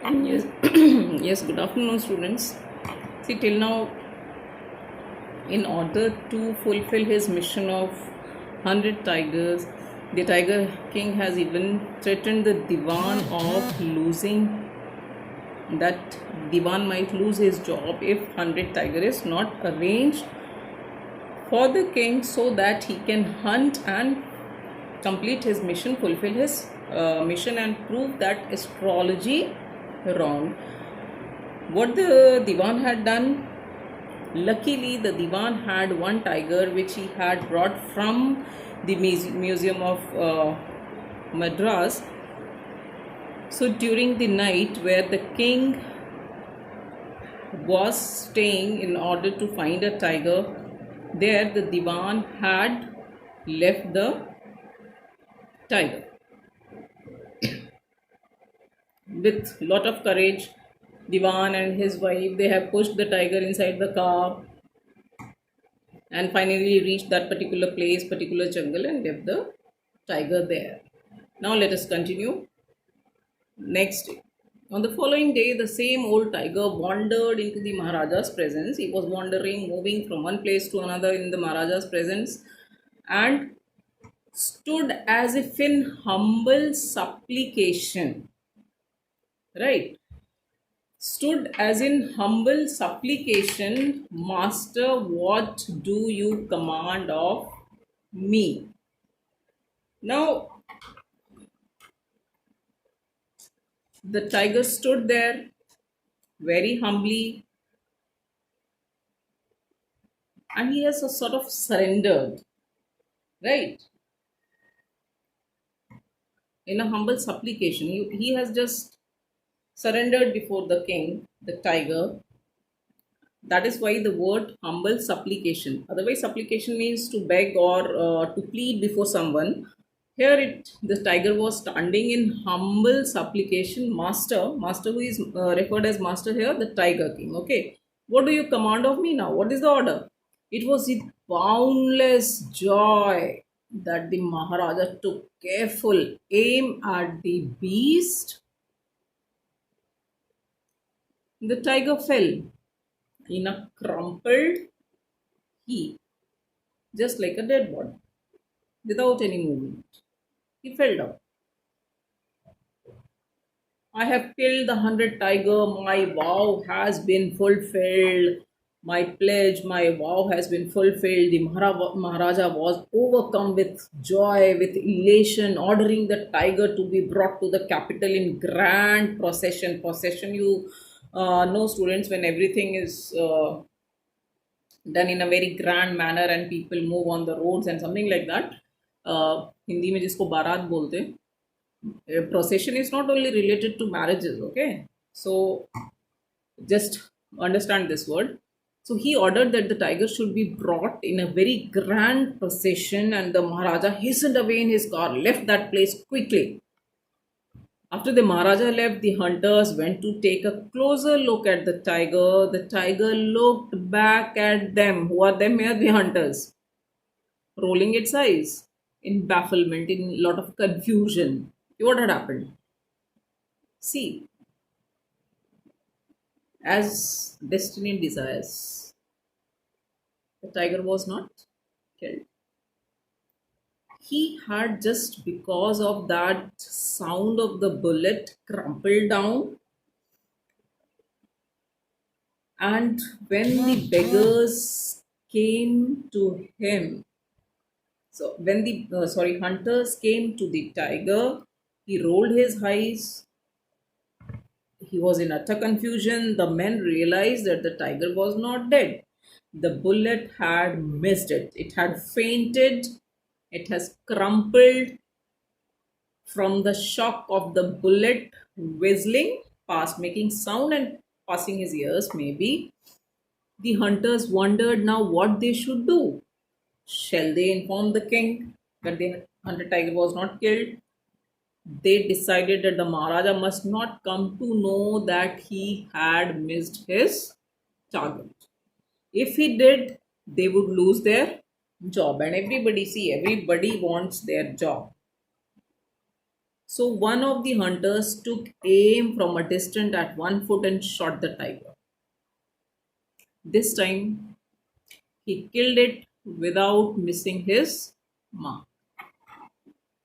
Yes, yes, good afternoon, students. See, till now, in order to fulfill his mission of 100 tigers, the Tiger King has even threatened the Diwan of losing, that Diwan might lose his job if 100 tiger is not arranged for the king so that he can hunt and complete his mission, fulfill his mission, and prove that astrology wrong. What the Diwan had done, luckily the Diwan had one tiger which he had brought from the museum of Madras. So during the night where the king was staying in order to find a tiger, there the Diwan had left the tiger with lot of courage. Diwan and his wife, they have pushed the tiger inside the car and finally reached that particular place, particular jungle, and left the tiger there. Now let us continue. Next day. On the following day, the same old tiger wandered into the Maharaja's presence. He was wandering, moving from one place to another in the Maharaja's presence, and stood as if in humble supplication. Right? Stood as in humble supplication, Master, what do you command of me? Now, the tiger stood there very humbly, and he has a sort of surrendered, right? In a humble supplication. He has just surrendered before the king, the tiger. That is why the word humble supplication. Otherwise, supplication means to beg or to plead before someone. Here, the tiger was standing in humble supplication. Master who is referred as master here, the Tiger King. Okay, what do you command of me now? What is the order? It was with boundless joy that the Maharaja took careful aim at the beast. The tiger fell in a crumpled heap, just like a dead body, without any movement. He fell down. I have killed the 100 tiger. My vow has been fulfilled. My pledge, my vow has been fulfilled. The Maharaja was overcome with joy, with elation, ordering the tiger to be brought to the capital in grand procession. Procession, you know, students, when everything is done in a very grand manner and people move on the roads and something like that. Hindi में जिसको बारात बोलते हैं. Procession is not only related to marriages, okay? So just understand this word. So he ordered that the tiger should be brought in a very grand procession, and the Maharaja hastened away in his car, left that place quickly. After the Maharaja left, the hunters went to take a closer look at the tiger. The tiger looked back at them. Who are them here? The hunters. Rolling its eyes in bafflement, in a lot of confusion. What had happened? See, as destiny desires, the tiger was not killed. He had, just because of that sound of the bullet, crumpled down. And when the beggars came to him, so when the hunters came to the tiger, he rolled his eyes. He was in utter confusion. The men realized that the tiger was not dead. The bullet had missed it. It had fainted. It has crumpled from the shock of the bullet whistling past, making sound and passing his ears, maybe. The hunters wondered now what they should do. Shall they inform the king that the hunter tiger was not killed? They decided that the Maharaja must not come to know that he had missed his target. If he did, they would lose their job. And everybody wants their job. So one of the hunters took aim from a distance at 1 foot and shot the tiger. This time he killed it without missing his mark.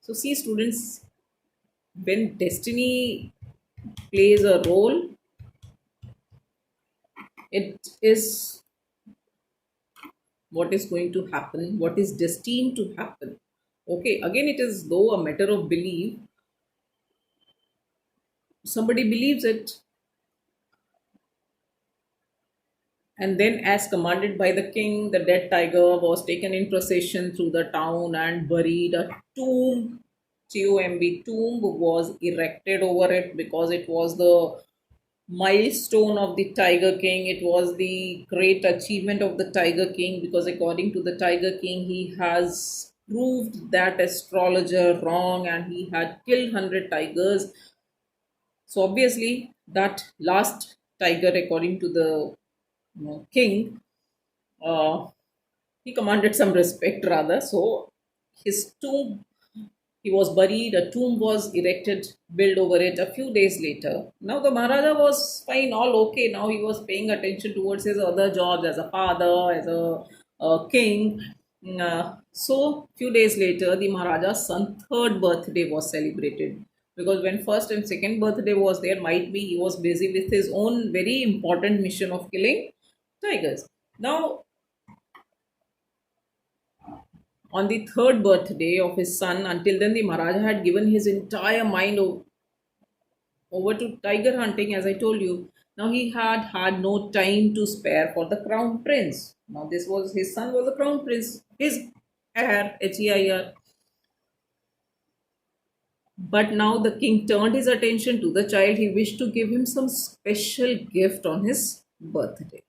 So see students, when destiny plays a role, it is what is going to happen, what is destined to happen. Okay, again, it is though a matter of belief. Somebody believes it, and then, as commanded by the king, the dead tiger was taken in procession through the town and buried. A tomb, tomb, was erected over it because it was the milestone of the Tiger King. It was the great achievement of the Tiger King because, according to the Tiger King, he has proved that astrologer wrong and he had killed 100 tigers. So, obviously, that last tiger, according to the king, uh, he commanded some respect rather. So, his tomb, he was buried, a tomb was erected, built over it a few days later. Now the Maharaja was fine, all okay. Now he was paying attention towards his other jobs as a father, as a king. So few days later, the Maharaja's son third birthday was celebrated. Because when first and second birthday was there, might be he was busy with his own very important mission of killing tigers. Now on the third birthday of his son, until then the Maharaja had given his entire mind over to tiger hunting, as I told you. Now he had no time to spare for the crown prince. Now this was his son was the crown prince, his heir, HEIR. But now the king turned his attention to the child. He wished to give him some special gift on his birthday.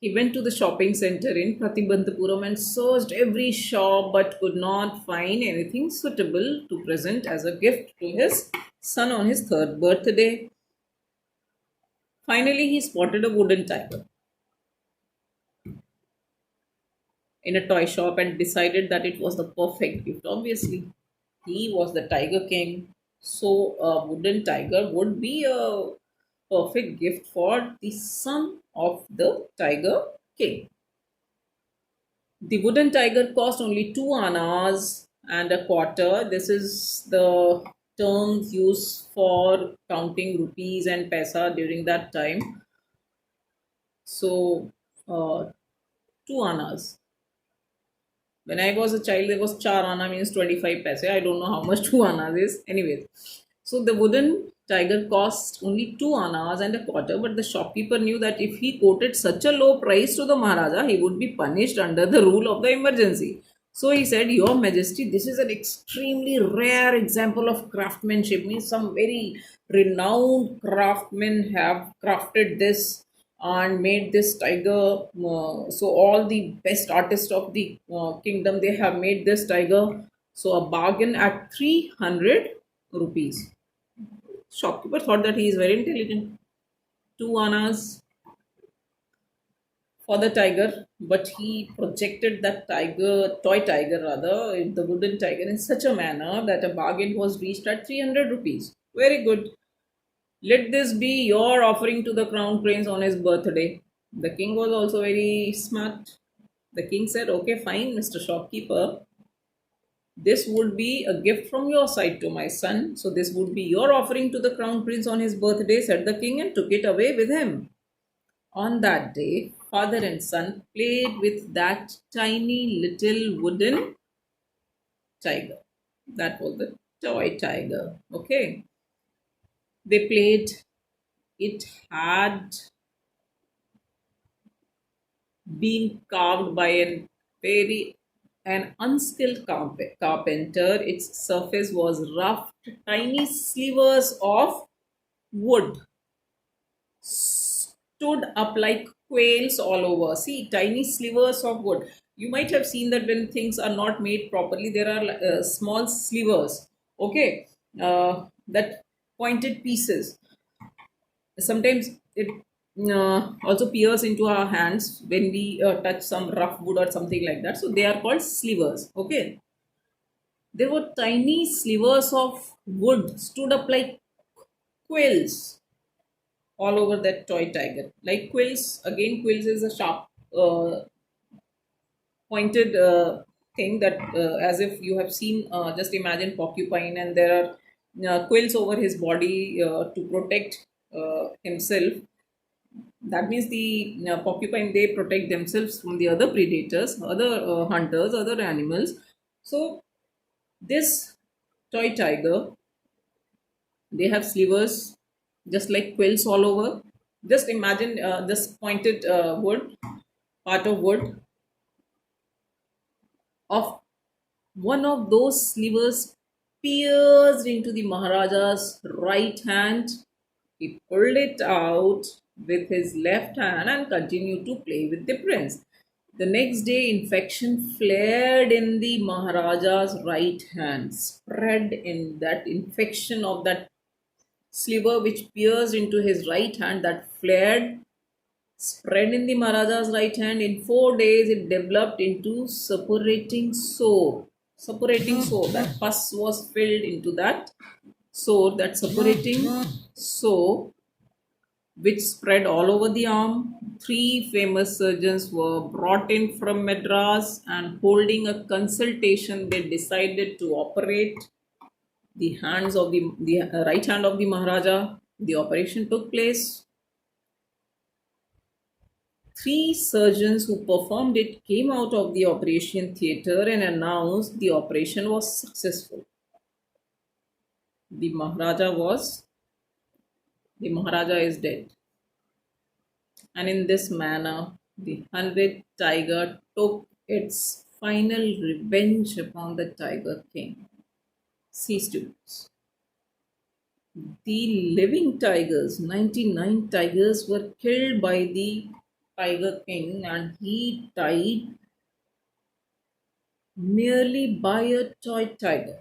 He went to the shopping center in Pratibandhapuram and searched every shop but could not find anything suitable to present as a gift to his son on his third birthday. Finally, he spotted a wooden tiger in a toy shop and decided that it was the perfect gift. Obviously, he was the tiger king, so a wooden tiger would be a perfect gift for the son of the tiger king. The wooden tiger cost only 2 annas and a quarter. This is the terms used for counting rupees and paisa during that time. So, 2 annas. When I was a child, there was 4 anna means 25 paise. I don't know how much 2 annas is. Anyways, so the wooden tiger cost only 2 annas and a quarter, but the shopkeeper knew that if he quoted such a low price to the Maharaja, he would be punished under the rule of the emergency. So he said, Your Majesty, this is an extremely rare example of craftsmanship. Means some very renowned craftsmen have crafted this and made this tiger. So all the best artists of the kingdom, they have made this tiger. So a bargain at 300 rupees. Shopkeeper thought that he is very intelligent. 2 annas for the tiger, but he projected that toy tiger rather, the wooden tiger, in such a manner that a bargain was reached at 300 rupees. Very good. Let this be your offering to the crown prince on his birthday. The king was also very smart. The king said, Okay, fine, Mr. Shopkeeper. This would be a gift from your side to my son. So, this would be your offering to the crown prince on his birthday, said the king, and took it away with him. On that day, father and son played with that tiny little wooden tiger. That was the toy tiger. Okay. They played. It had been carved by an unskilled carpenter. Its surface was rough, tiny slivers of wood stood up like quails all over. See, tiny slivers of wood. You might have seen that when things are not made properly, there are small slivers. Okay, that pointed pieces. Sometimes it also peers into our hands when we touch some rough wood or something like that. So they are called slivers. Okay. There were tiny slivers of wood stood up like quills all over that toy tiger. Like quills, again, quills is a sharp, pointed thing that, as if you have seen, just imagine porcupine, and there are quills over his body to protect himself. That means the porcupine, they protect themselves from the other predators, other hunters, other animals. So this toy tiger, they have slivers just like quills all over. Just imagine this pointed wood, part of wood, of one of those slivers pierced into the Maharaja's right hand. He pulled it out with his left hand and continued to play with the prince. The next day, infection flared in the Maharaja's right hand, spread in that infection of that sliver which pierced into his right hand, that flared, spread in the Maharaja's right hand. In 4 days, it developed into suppurating sore. Suppurating sore. That pus was filled into that sore, that suppurating sore, which spread all over the arm. Three famous surgeons were brought in from Madras, and holding a consultation, they decided to operate the hands of the right hand of the Maharaja. The operation took place. Three surgeons who performed it came out of the operation theatre and announced the operation was successful. The Maharaja was, the Maharaja is dead. And in this manner, the 100th tiger took its final revenge upon the Tiger King. See, students, the living tigers, 99 tigers, were killed by the Tiger King, and he died merely by a toy tiger.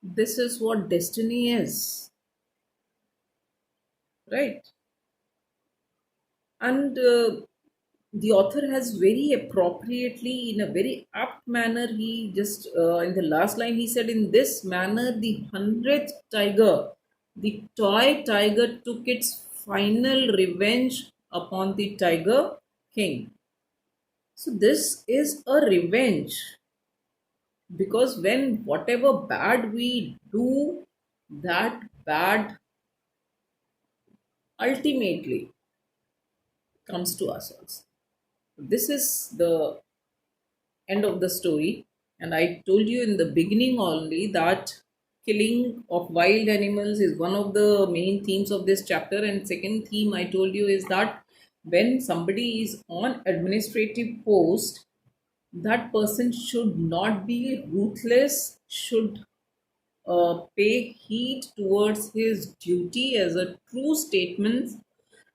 This is what destiny is, right? And the author has very appropriately, in a very apt manner, he just, in the last line, he said, in this manner, the 100th tiger, the toy tiger, took its final revenge upon the Tiger King. So, this is a revenge, because when whatever bad we do, that bad ultimately comes to ourselves. This is the end of the story. And I told you in the beginning only that killing of wild animals is one of the main themes of this chapter. And second theme I told you is that when somebody is on administrative post, that person should not be ruthless, should pay heed towards his duty as a true statesman,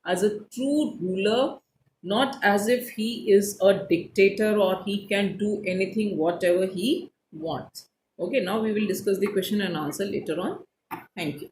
as a true ruler, not as if he is a dictator or he can do anything whatever he wants. Okay, now we will discuss the question and answer later on. Thank you.